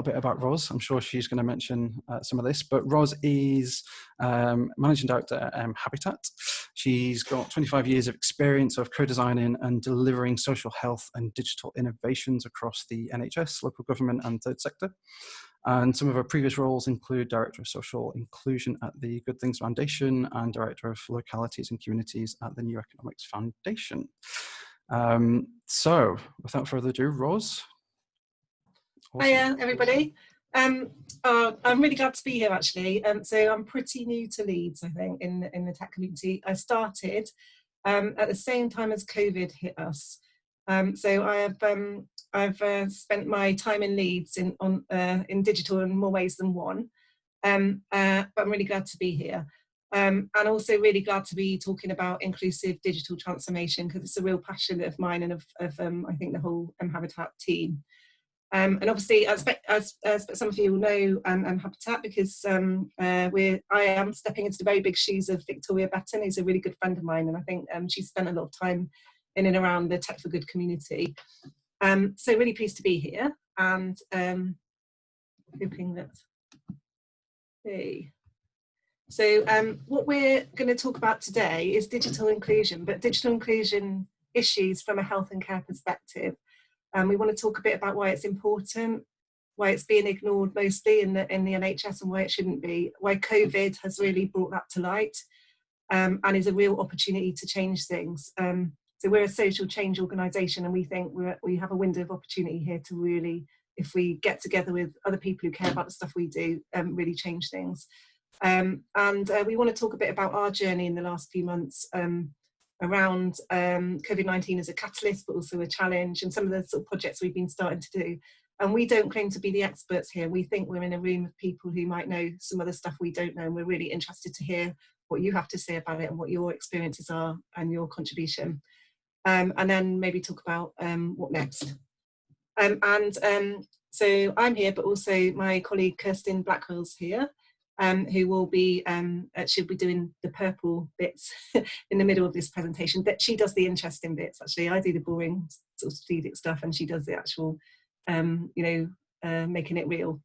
bit about Ros. I'm sure she's going to mention some of this, but Ros is Managing Director at mHabitat. She's got 25 years of experience of co-designing and delivering social health and digital innovations across the NHS, local government and third sector. And some of her previous roles include Director of Social Inclusion at the Good Things Foundation and Director of Localities and Communities at the New Economics Foundation. So without further ado, Ros. Awesome. Hiya, everybody. I'm really glad to be here, actually. So I'm pretty new to Leeds, I think, in the tech community. I started at the same time as COVID hit us. So I've spent my time in Leeds in digital in more ways than one. But I'm really glad to be here. And also really glad to be talking about inclusive digital transformation, because it's a real passion of mine and of I think the whole mHabitat team. And obviously, as some of you will know, mHabitat, because I am stepping into the very big shoes of Victoria Betton, who's a really good friend of mine, and I think she's spent a lot of time in and around the Tech for Good community. So really pleased to be here, and hoping that. Hey. So what we're going to talk about today is digital inclusion, but digital inclusion issues from a health and care perspective. We want to talk a bit about why it's important, why it's being ignored mostly in the NHS and why it shouldn't be, why COVID has really brought that to light and is a real opportunity to change things. So we're a social change organisation, and we think we have a window of opportunity here to really, if we get together with other people who care about the stuff we do, really change things. And we want to talk a bit about our journey in the last few months around COVID-19 as a catalyst, but also a challenge, and some of the sort of projects we've been starting to do. And we don't claim to be the experts here. We think we're in a room of people who might know some other stuff we don't know, and we're really interested to hear what you have to say about it and what your experiences are and your contribution. And then maybe talk about what next. So I'm here, but also my colleague Kirstin Blackwell's here. Who will be she'll be doing the purple bits in the middle of this presentation. That she does the interesting bits. Actually, I do the boring sort of strategic stuff, and she does the actual, making it real.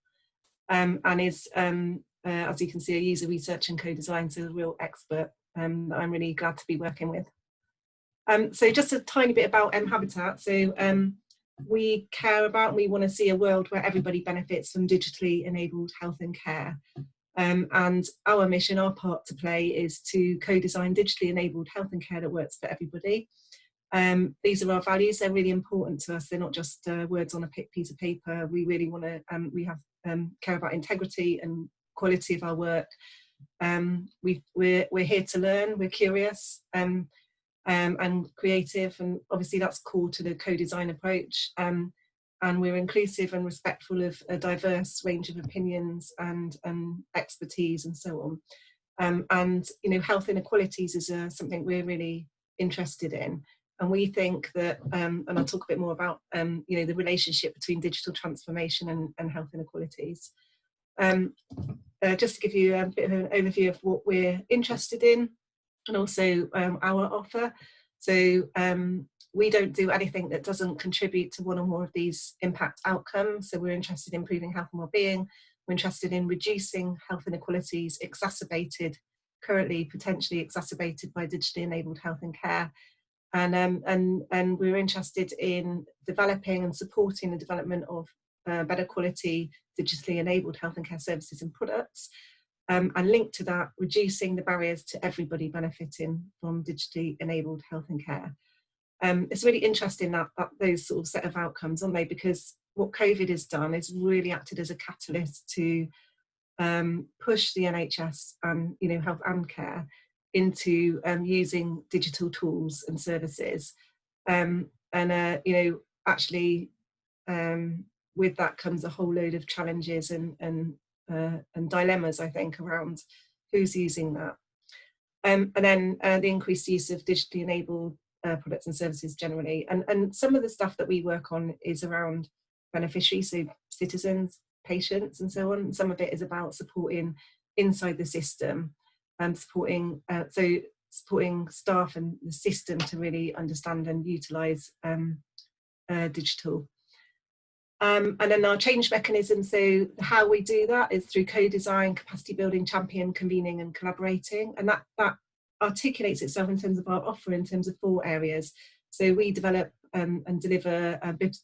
And is, as you can see, a user research and co-design, so a real expert that I'm really glad to be working with. So just a tiny bit about mHabitat. So we care about, and we want to see a world where everybody benefits from digitally enabled health and care. And our mission, our part to play, is to co-design digitally enabled health and care that works for everybody. These are our values. They're really important to us. They're not just words on a piece of paper. We really want to, care about integrity and quality of our work. We're here to learn. We're curious and creative, and obviously that's core to the co-design approach. And we're inclusive and respectful of a diverse range of opinions and expertise and so on. And health inequalities is something we're really interested in. And we think that, and I'll talk a bit more about, the relationship between digital transformation and health inequalities. Just to give you a bit of an overview of what we're interested in, and also our offer. So we don't do anything that doesn't contribute to one or more of these impact outcomes. So we're interested in improving health and well-being. We're interested in reducing health inequalities currently potentially exacerbated by digitally enabled health and care. And we're interested in developing and supporting the development of better quality digitally enabled health and care services and products. And linked to that, reducing the barriers to everybody benefiting from digitally enabled health and care. It's really interesting that those sort of set of outcomes, aren't they? Because what COVID has done is really acted as a catalyst to push the NHS and health and care into using digital tools and services. Actually, with that comes a whole load of challenges and dilemmas, I think, around who's using that. And then the increased use of digitally enabled products and services generally. And some of the stuff that we work on is around beneficiaries, so citizens, patients, and so on. Some of it is about supporting inside the system, supporting staff and the system to really understand and utilise digital. And then our change mechanism, so how we do that is through co-design, capacity building, champion, convening and collaborating. And that articulates itself in terms of our offer in terms of 4 areas. So we develop and deliver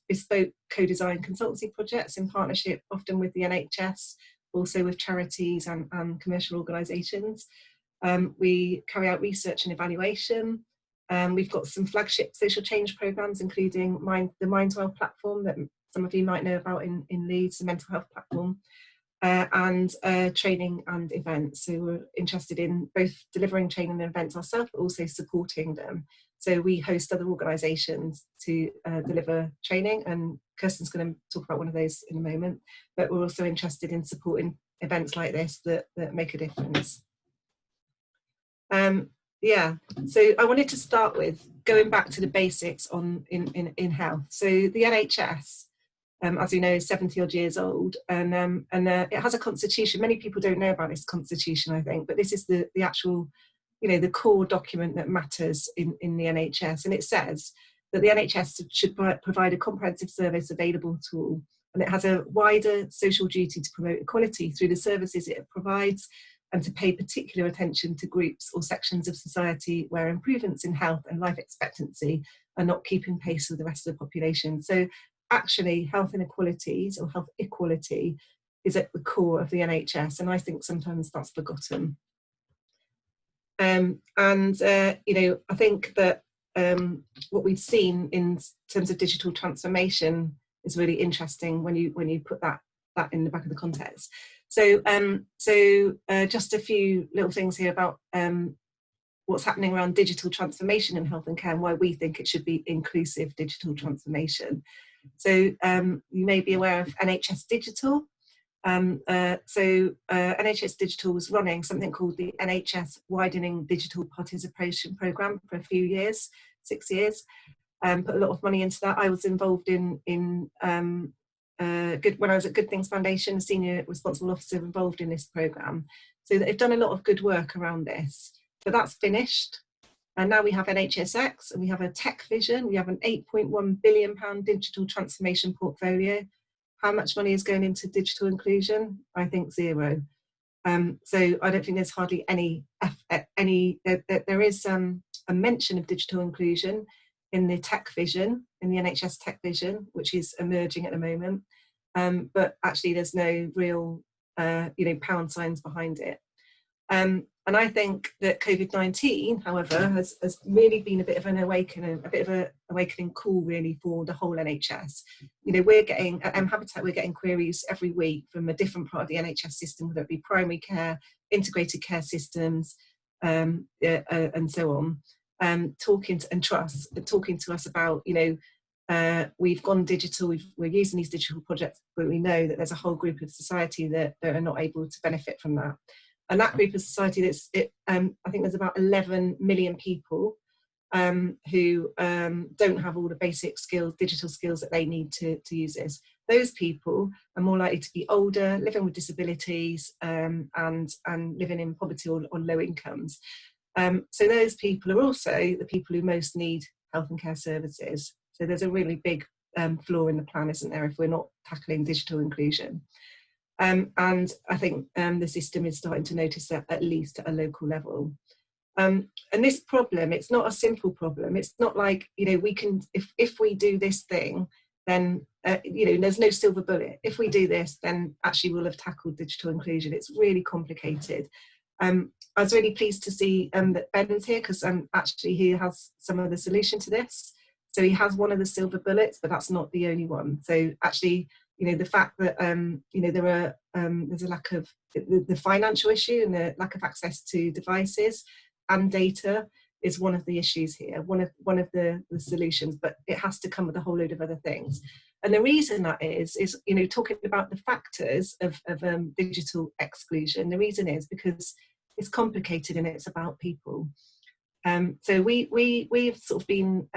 bespoke co-design consultancy projects in partnership often with the NHS, also with charities and commercial organisations. We carry out research and evaluation. We've got some flagship social change programmes, including the Mindwell platform that some of you might know about in Leeds, the mental health platform, and training and events. So we're interested in both delivering training and events ourselves, but also supporting them. So we host other organisations to deliver training, and Kirstin's going to talk about one of those in a moment. But we're also interested in supporting events like this that make a difference. Yeah, so I wanted to start with going back to the basics in health. So the NHS, as you know, is 70 odd years old, and it has a constitution. Many people don't know about this constitution, I think, but this is the actual, the core document that matters in the NHS. And it says that the NHS should provide a comprehensive service available to all, and it has a wider social duty to promote equality through the services it provides, and to pay particular attention to groups or sections of society where improvements in health and life expectancy are not keeping pace with the rest of the population. So actually, health inequalities or health equality is at the core of the NHS, and I think sometimes that's forgotten. I think that what we've seen in terms of digital transformation is really interesting when you put that in the back of the context. So just a few little things here about what's happening around digital transformation in health and care, and why we think it should be inclusive digital transformation. So you may be aware of NHS Digital. NHS Digital was running something called the NHS Widening Digital Participation Programme for a few years, 6 years, put a lot of money into that. I was involved in when I was at Good Things Foundation, a senior responsible officer involved in this programme. So they've done a lot of good work around this, but that's finished. And now we have NHSX, and we have a tech vision. We have an £8.1 billion digital transformation portfolio. How much money is going into digital inclusion? I think 0. So I don't think there's hardly any. There is a mention of digital inclusion in the tech vision, in the NHS tech vision, which is emerging at the moment. But actually, there's no real, pound signs behind it. And I think that COVID-19, however, has really been a bit of an awakening call really for the whole NHS. We're getting, at mHabitat, we're getting queries every week from a different part of the NHS system, whether it be primary care, integrated care systems, and so on, talking to us about, we've gone digital, we're using these digital projects, but we know that there's a whole group of society that are not able to benefit from that. And that group of society, I think there's about 11 million people who don't have all the basic skills, digital skills that they need to use this. Those people are more likely to be older, living with disabilities, and living in poverty or on low incomes. So those people are also the people who most need health and care services. So there's a really big flaw in the plan, isn't there, if we're not tackling digital inclusion. And I think the system is starting to notice that, at least at a local level. And this problem, it's not a simple problem. It's not like, we can, if we do this thing, then, there's no silver bullet. If we do this, then actually we'll have tackled digital inclusion. It's really complicated. I was really pleased to see that Ben's here, because actually he has some of the solution to this. So he has one of the silver bullets, but that's not the only one. So actually, the fact that there's a lack of the financial issue and the lack of access to devices and data is one of the issues here, one of the solutions, but it has to come with a whole load of other things. And the reason that is talking about the factors of digital exclusion. The reason is because it's complicated and it's about people. So we've sort of been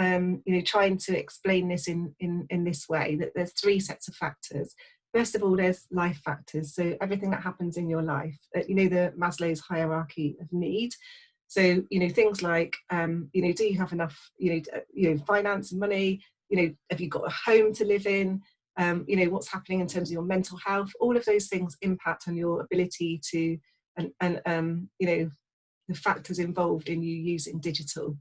trying to explain this in this way, that there's 3 sets of factors. First of all, there's life factors, so everything that happens in your life, the Maslow's hierarchy of need. So things like do you have enough finance and money, have you got a home to live in, you know, what's happening in terms of your mental health. All of those things impact on your ability to, and you know, the factors involved in you using digital.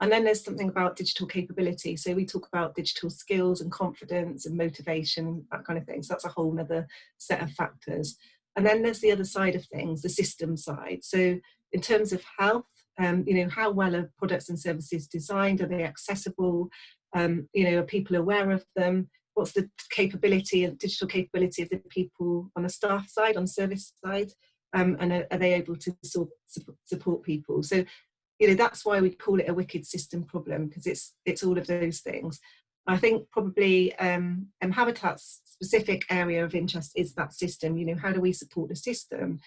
And then there's something about digital capability. So we talk about digital skills and confidence and motivation, that kind of thing. So that's a whole other set of factors. And then there's the other side of things, the system side. So in terms of health, you know, how well are products and services designed? Are they accessible? You know, are people aware of them? What's the capability and digital capability of the people on the staff side, on the service side? And are they able to support people? So, you know, that's why we call it a wicked system problem, because it's all of those things. I think probably mHabitat's specific area of interest is that system. You know, how do we support the system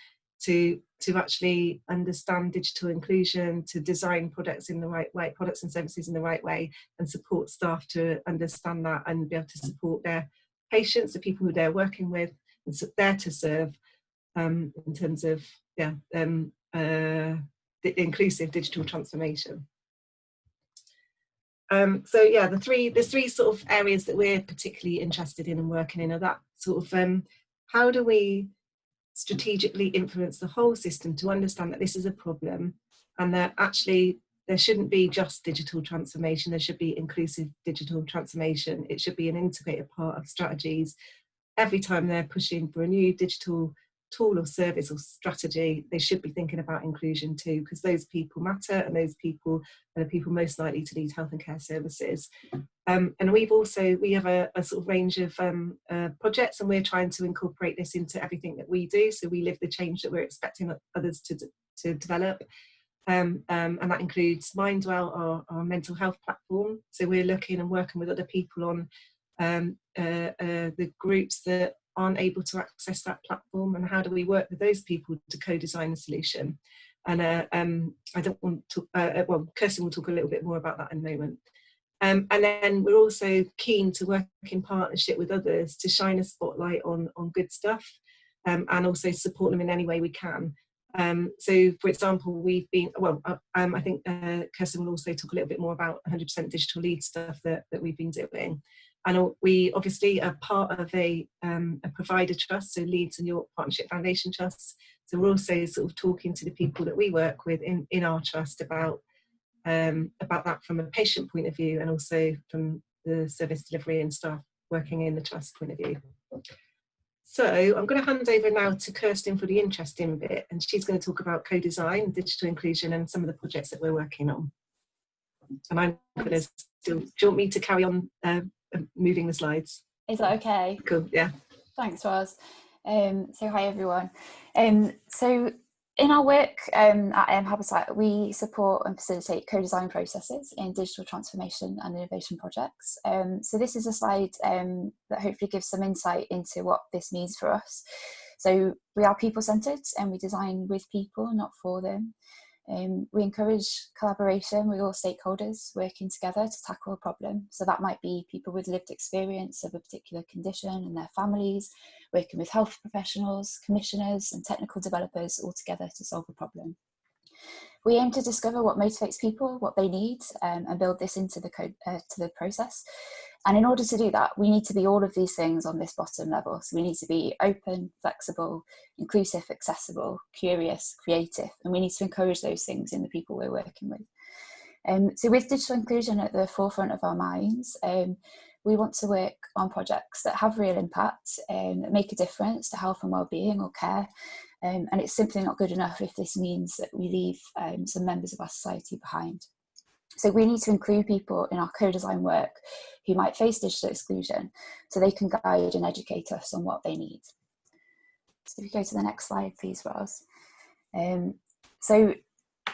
to actually understand digital inclusion, to design products in the right way, products and services in the right way, and support staff to understand that and be able to support their patients, the people who they're working with, and so there to serve in terms of the inclusive digital transformation. So yeah, there's three sort of areas that we're particularly interested in and working in are that sort of how do we strategically influence the whole system to understand that this is a problem, and that actually there shouldn't be just digital transformation, there should be inclusive digital transformation. It should be an integrated part of strategies. Every time they're pushing for a new digital tool or service or strategy, they should be thinking about inclusion too, because those people matter, and those people are the people most likely to need health and care services. And we have a sort of range of projects, and we're trying to incorporate this into everything that we do, so we live the change that we're expecting others to develop. And that includes Mindwell, our mental health platform. So we're looking and working with other people on the groups that aren't able to access that platform, and how do we work with those people to co-design a solution. And I don't want to, well, Kirstin will talk a little bit more about that in a moment. And then we're also keen to work in partnership with others to shine a spotlight on good stuff, and also support them in any way we can. So, for example, we've been, well, I think Kirstin will also talk a little bit more about 100% digital Leeds stuff that we've been doing. And we obviously are part of a provider trust, so Leeds and York Partnership Foundation Trust. So we're also sort of talking to the people that we work with in our trust about that from a patient point of view, and also from the service delivery and staff working in the trust point of view. So I'm going to hand over now to Kirstin for the interesting bit, and she's going to talk about co-design, digital inclusion, and some of the projects that we're working on. And I'm going to still, do you want me to carry on moving the slides? Is that okay? Cool, yeah. Thanks, Roz. So hi everyone. So in our work at mHabitat, we support and facilitate co-design processes in digital transformation and innovation projects. So this is a slide that hopefully gives some insight into what this means for us. So we are people-centred, and we design with people, not for them. We encourage collaboration with all stakeholders working together to tackle a problem. So that might be people with lived experience of a particular condition and their families, working with health professionals, commissioners and technical developers all together to solve a problem. We aim to discover what motivates people, what they need, and build this into the to the process. And in order to do that, we need to be all of these things on this bottom level. So we need to be open, flexible, inclusive, accessible, curious, creative, and we need to encourage those things in the people we're working with. So with digital inclusion at the forefront of our minds, we want to work on projects that have real impact, that make a difference to health and well-being or care. And it's simply not good enough if this means that we leave some members of our society behind. So we need to include people in our co-design work who might face digital exclusion, so they can guide and educate us on what they need. So if you go to the next slide, please, Roz. So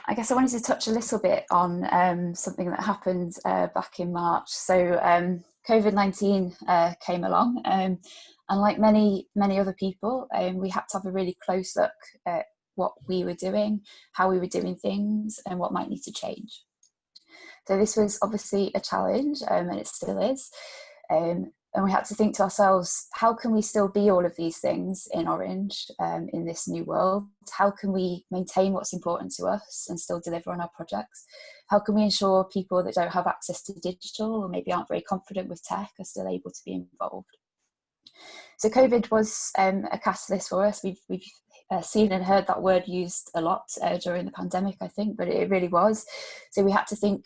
I guess I wanted to touch a little bit on something that happened back in March. So COVID-19 came along, and like many other people, we had to have a really close look at what we were doing, how we were doing things, and what might need to change. So this was obviously a challenge, and it still is. And we had to think to ourselves, how can we still be all of these things in Orange in this new world? How can we maintain what's important to us and still deliver on our projects? How can we ensure people that don't have access to digital or maybe aren't very confident with tech are still able to be involved? So COVID was a catalyst for us. We've seen and heard that word used a lot during the pandemic, I think, but it really was. So we had to think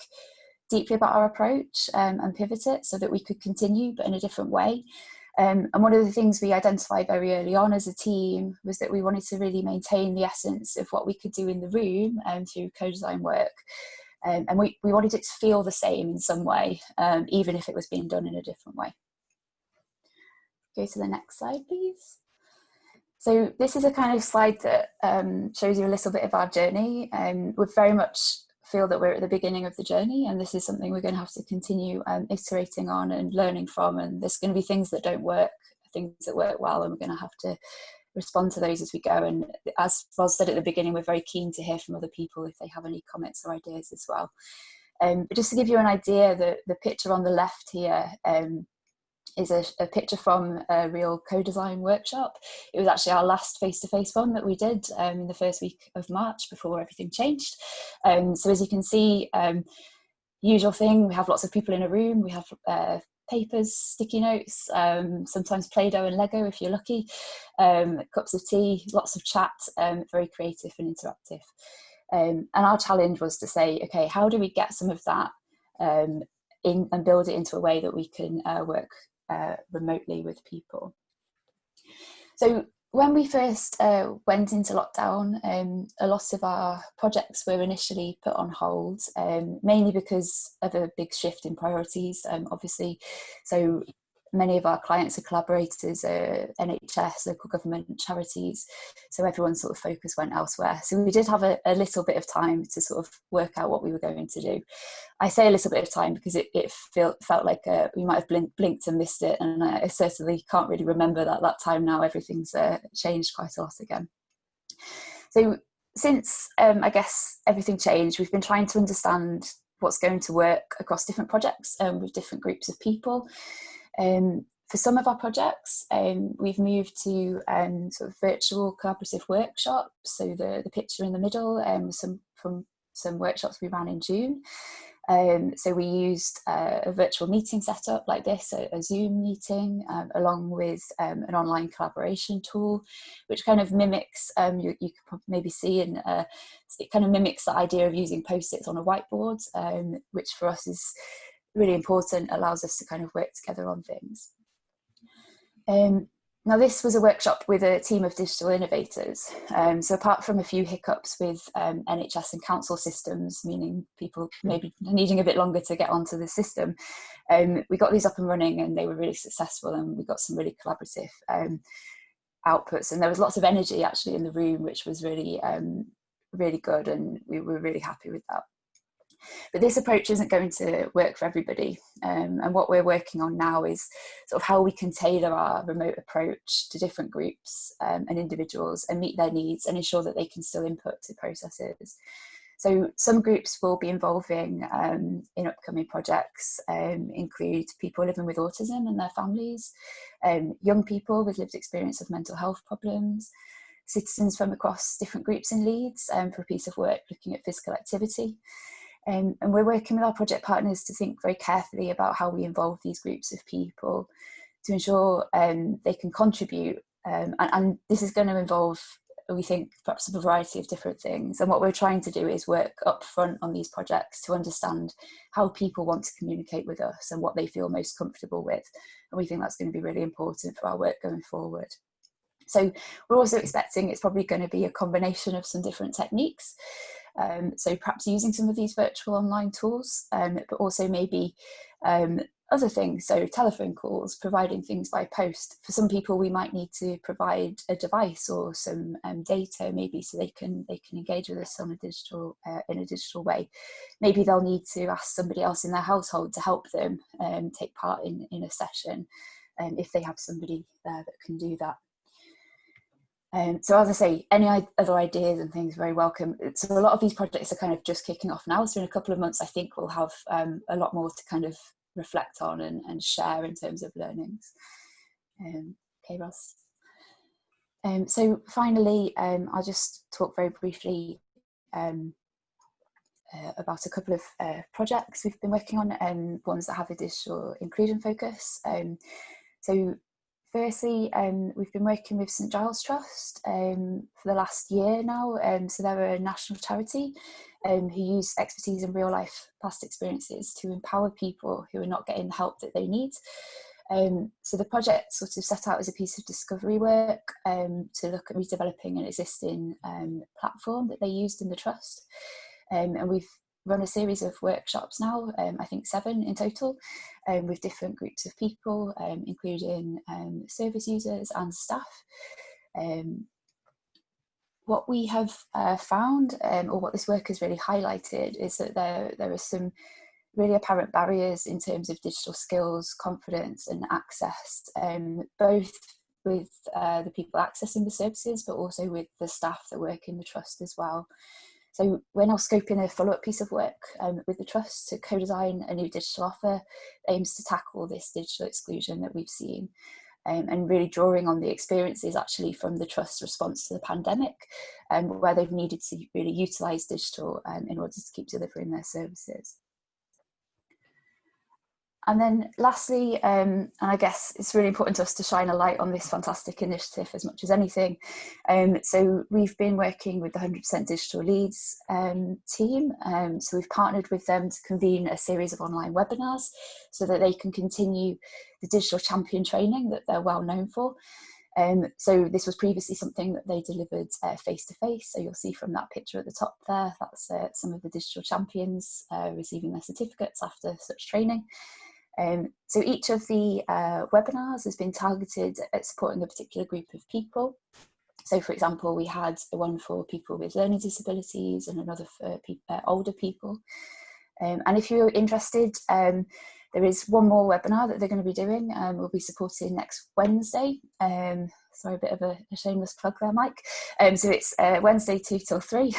deeply about our approach and pivot it so that we could continue, but in a different way. And one of the things we identified very early on as a team was that we wanted to really maintain the essence of what we could do in the room through co-design work. And we wanted it to feel the same in some way, even if it was being done in a different way. Go to the next slide, please. So this is a kind of slide that shows you a little bit of our journey. We're very much feel that we're at the beginning of the journey, and this is something we're going to have to continue iterating on and learning from, and there's going to be things that don't work, things that work well, and we're going to have to respond to those as we go. And as Ros said at the beginning, we're very keen to hear from other people if they have any comments or ideas as well. But just to give you an idea, the picture on the left here is a picture from a real co-design workshop. It was actually our last face-to-face one that we did in the first week of March before everything changed. So as you can see, usual thing, we have lots of people in a room, we have papers, sticky notes, sometimes Play-Doh and Lego if you're lucky, cups of tea, lots of chat, very creative and interactive. And our challenge was to say, okay, how do we get some of that in and build it into a way that we can work remotely with people. So when we first went into lockdown, a lot of our projects were initially put on hold, mainly because of a big shift in priorities, obviously. So many of our clients are collaborators, NHS, local government, charities, so everyone's sort of focus went elsewhere. So we did have a little bit of time to sort of work out what we were going to do. I say a little bit of time because it felt like we might have blinked and missed it, and I certainly can't really remember that time now. Everything's changed quite a lot again. So since I guess everything changed, we've been trying to understand what's going to work across different projects with different groups of people. For some of our projects, we've moved to sort of virtual collaborative workshops. So the picture in the middle from some workshops we ran in June. So we used a virtual meeting setup like this, a Zoom meeting, along with an online collaboration tool, which kind of mimics, you could maybe see, it kind of mimics the idea of using Post-its on a whiteboard, which for us is really important, allows us to kind of work together on things. Now this was a workshop with a team of digital innovators. So apart from a few hiccups with NHS and council systems, meaning people maybe needing a bit longer to get onto the system, we got these up and running and they were really successful, and we got some really collaborative outputs, and there was lots of energy actually in the room, which was really, really good, and we were really happy with that. But this approach isn't going to work for everybody, and what we're working on now is sort of how we can tailor our remote approach to different groups and individuals and meet their needs and ensure that they can still input to processes. So some groups we'll be involving in upcoming projects include people living with autism and their families, young people with lived experience of mental health problems, citizens from across different groups in Leeds for a piece of work looking at physical activity. And we're working with our project partners to think very carefully about how we involve these groups of people to ensure they can contribute. And this is going to involve, we think, perhaps a variety of different things. And what we're trying to do is work up front on these projects to understand how people want to communicate with us and what they feel most comfortable with. And we think that's going to be really important for our work going forward. So we're also expecting it's probably going to be a combination of some different techniques. So perhaps using some of these virtual online tools, but also maybe other things, so telephone calls, providing things by post. For some people, we might need to provide a device or some data, maybe, so they can engage with us on in a digital way. Maybe they'll need to ask somebody else in their household to help them take part in a session, if they have somebody there that can do that. So as I say, any other ideas and things are very welcome. So a lot of these projects are kind of just kicking off now. So in a couple of months, I think we'll have a lot more to kind of reflect on and share in terms of learnings. Okay, Ross. So finally, I'll just talk very briefly about a couple of projects we've been working on, ones that have a digital inclusion focus. So firstly, we've been working with St Giles Trust for the last year now. So they're a national charity who use expertise in real life past experiences to empower people who are not getting the help that they need. So the project sort of set out as a piece of discovery work to look at redeveloping an existing platform that they used in the trust. And we've run a series of workshops now, I think 7 in total, with different groups of people, including service users and staff. What we have found, or what this work has really highlighted, is that there are some really apparent barriers in terms of digital skills, confidence and access, both with the people accessing the services, but also with the staff that work in the trust as well. So we're now scoping a follow-up piece of work with the trust to co-design a new digital offer that aims to tackle this digital exclusion that we've seen, and really drawing on the experiences actually from the trust's response to the pandemic, where they've needed to really utilise digital in order to keep delivering their services. And then lastly, and I guess it's really important to us to shine a light on this fantastic initiative as much as anything. So we've been working with the 100% Digital Leeds team. So we've partnered with them to convene a series of online webinars so that they can continue the digital champion training that they're well known for. So this was previously something that they delivered face-to-face. So you'll see from that picture at the top there, that's some of the digital champions receiving their certificates after such training. So each of the webinars has been targeted at supporting a particular group of people. So for example, we had one for people with learning disabilities and another for older people. And if you're interested, there is one more webinar that they're going to be doing. We'll be supporting next Wednesday. Sorry, a bit of a shameless plug there, Mike. So it's Wednesday 2 till 3.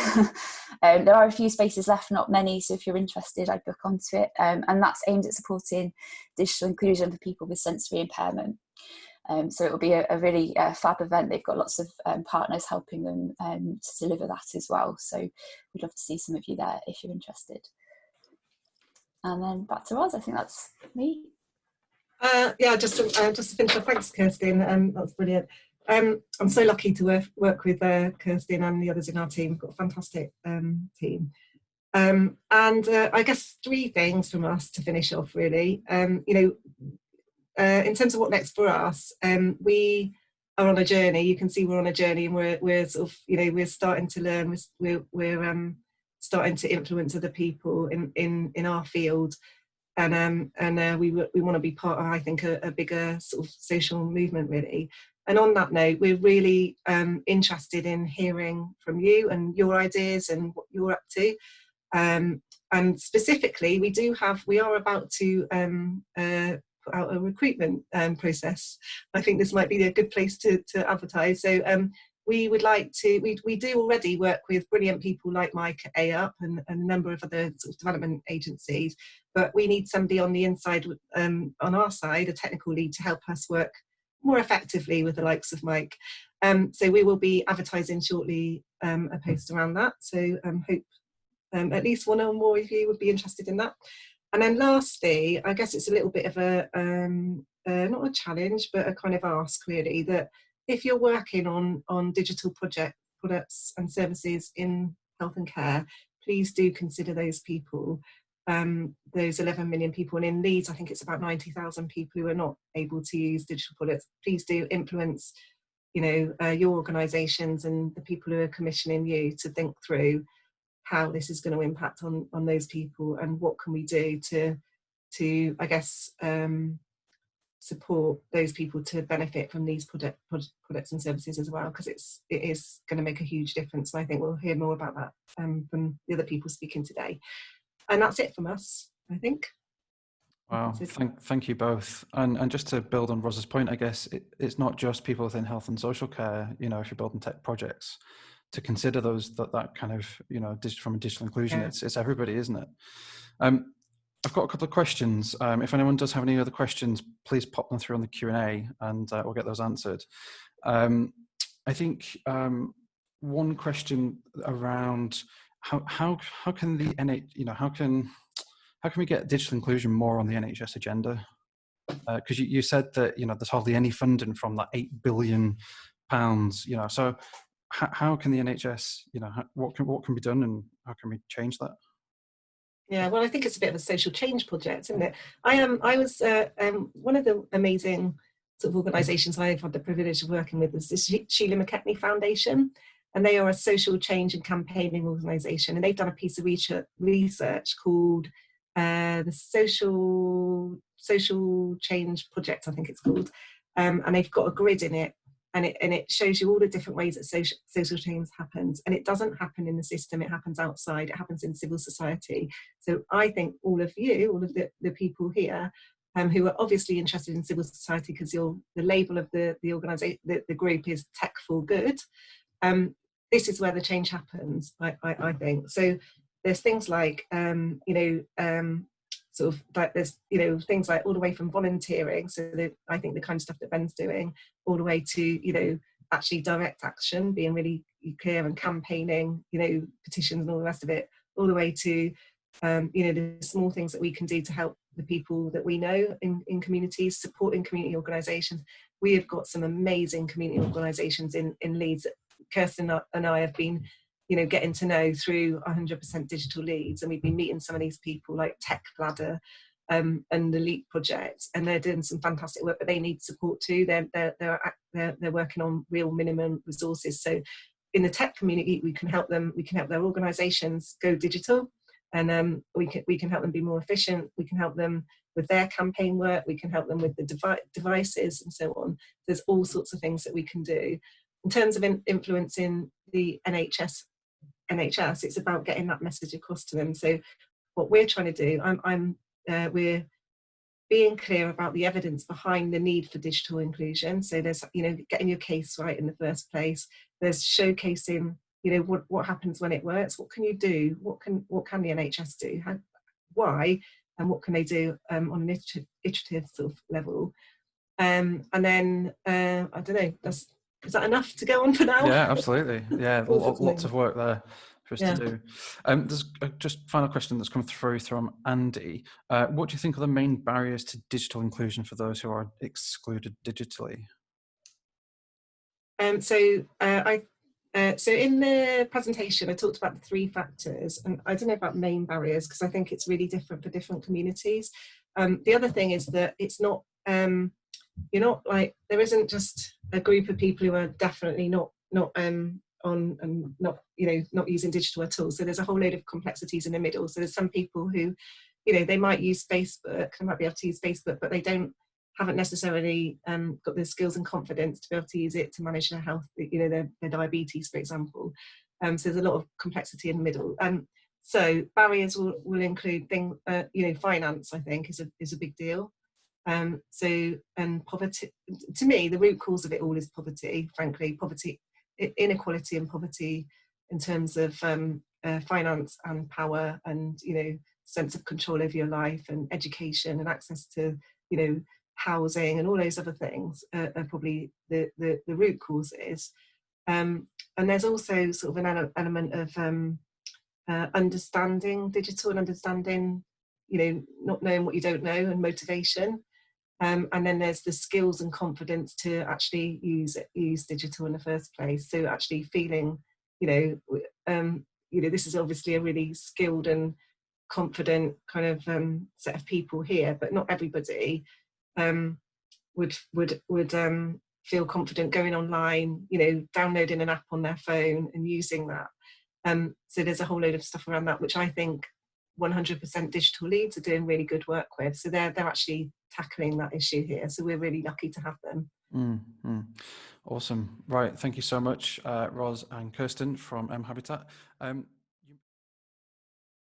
There are a few spaces left, not many. So if you're interested, I'd book onto it. And that's aimed at supporting digital inclusion for people with sensory impairment. So it will be a really fab event. They've got lots of partners helping them to deliver that as well. So we'd love to see some of you there if you're interested. And then back to Roz. I think that's me. Yeah, just to finish off, thanks Kirstin, that's brilliant. I'm so lucky to work with Kirstin and the others in our team. We've got a fantastic team. And I guess 3 things from us to finish off really. In terms of what next for us, we are on a journey. You can see we're on a journey, and we're sort of, we're starting to learn, we're starting to influence other people in our field, and we want to be part of, I think, a bigger sort of social movement really. And on that note, we're really interested in hearing from you and your ideas and what you're up to. And specifically, we are about to put out a recruitment process. I think this might be a good place to advertise. So we would like to, we do already work with brilliant people like Mike at AUP and a number of other sort of development agencies, but we need somebody on the inside, on our side, a technical lead, to help us work more effectively with the likes of Mike. So we will be advertising shortly a post around that. So hope at least one or more of you would be interested in that. And then lastly, I guess it's a little bit of a, not a challenge, but a kind of ask really, that if you're working on digital products and services in health and care, please do consider those people, those 11 million people. And in Leeds, I think it's about 90,000 people who are not able to use digital products. Please do influence, your organisations and the people who are commissioning you to think through how this is going to impact on those people, and what can we do to I guess, support those people to benefit from these products and services as well, because it is going to make a huge difference. And I think we'll hear more about that from the other people speaking today. And that's it from us, I think. Wow, thank you both. And just to build on Roz's point, I guess it's not just people within health and social care, if you're building tech projects, to consider those that kind of, from a digital inclusion, it's everybody, isn't it? I've got a couple of questions. If anyone does have any other questions, please pop them through on the Q&A and we'll get those answered. I think one question around how can the how can we get digital inclusion more on the NHS agenda? Because you said that there's hardly any funding from that £8 billion. So how can the NHS what can be done, and how can we change that? Yeah, well, I think it's a bit of a social change project, isn't it? I was one of the amazing sort of organisations I've had the privilege of working with is the Sheila McKechnie Foundation, and they are a social change and campaigning organisation, and they've done a piece of research called the Social Change Project, I think it's called, and they've got a grid in it. And it shows you all the different ways that social change happens. And it doesn't happen in the system, it happens outside, it happens in civil society. So I think all of the people here who are obviously interested in civil society, because the label of the organisation, the group is Tech for Good, this is where the change happens, I think. So there's things like, sort of like there's things like all the way from volunteering, so I think the kind of stuff that Ben's doing, all the way to actually direct action, being really clear and campaigning, petitions and all the rest of it, all the way to the small things that we can do to help the people that we know in communities, supporting community organisations. We have got some amazing community organisations in Leeds that Kirstin and I have been getting to know through 100% digital Leeds, and we've been meeting some of these people like Tech Ladder and the Leap Project, and they're doing some fantastic work, but they need support too. They're working on real minimum resources. So in the tech community, we can help them. We can help their organisations go digital, and we can help them be more efficient. We can help them with their campaign work. We can help them with the devices and so on. There's all sorts of things that we can do. In terms of influencing the NHS, it's about getting that message across to them. So what we're trying to do, we're being clear about the evidence behind the need for digital inclusion. So there's getting your case right in the first place. There's showcasing what happens when it works. What can you do? What can the NHS do? Why? And what can they do on an iterative sort of level? And then I don't know. Is that enough to go on for now? Yeah, absolutely. Yeah, lots of work there for us to do. There's just final question that's come through from Andy. What do you think are the main barriers to digital inclusion for those who are excluded digitally? So in the presentation, I talked about the 3 factors, and I don't know about main barriers because I think it's really different for different communities. The other thing is that it's not. You're not like, there isn't just a group of people who are definitely not on and not using digital at all. So there's a whole load of complexities in the middle. So there's some people who they might use Facebook, they might be able to use Facebook, but they haven't necessarily got the skills and confidence to be able to use it to manage their health, their diabetes, for example. So there's a lot of complexity in the middle. So barriers will include things, finance, I think, is a big deal. And poverty, to me, the root cause of it all is poverty, frankly, inequality and poverty in terms of finance and power and, sense of control over your life and education and access to, housing and all those other things are probably the root causes. And there's also sort of an element of understanding digital and understanding, not knowing what you don't know, and motivation. And then there's the skills and confidence to actually use digital in the first place. So actually feeling, this is obviously a really skilled and confident kind of set of people here, but not everybody would feel confident going online, downloading an app on their phone and using that. So there's a whole load of stuff around that, which I think 100% digital Leeds are doing really good work with. So they're actually tackling that issue here. So we're really lucky to have them. Awesome. Right. Thank you so much, Ros and Kirstin from mHabitat.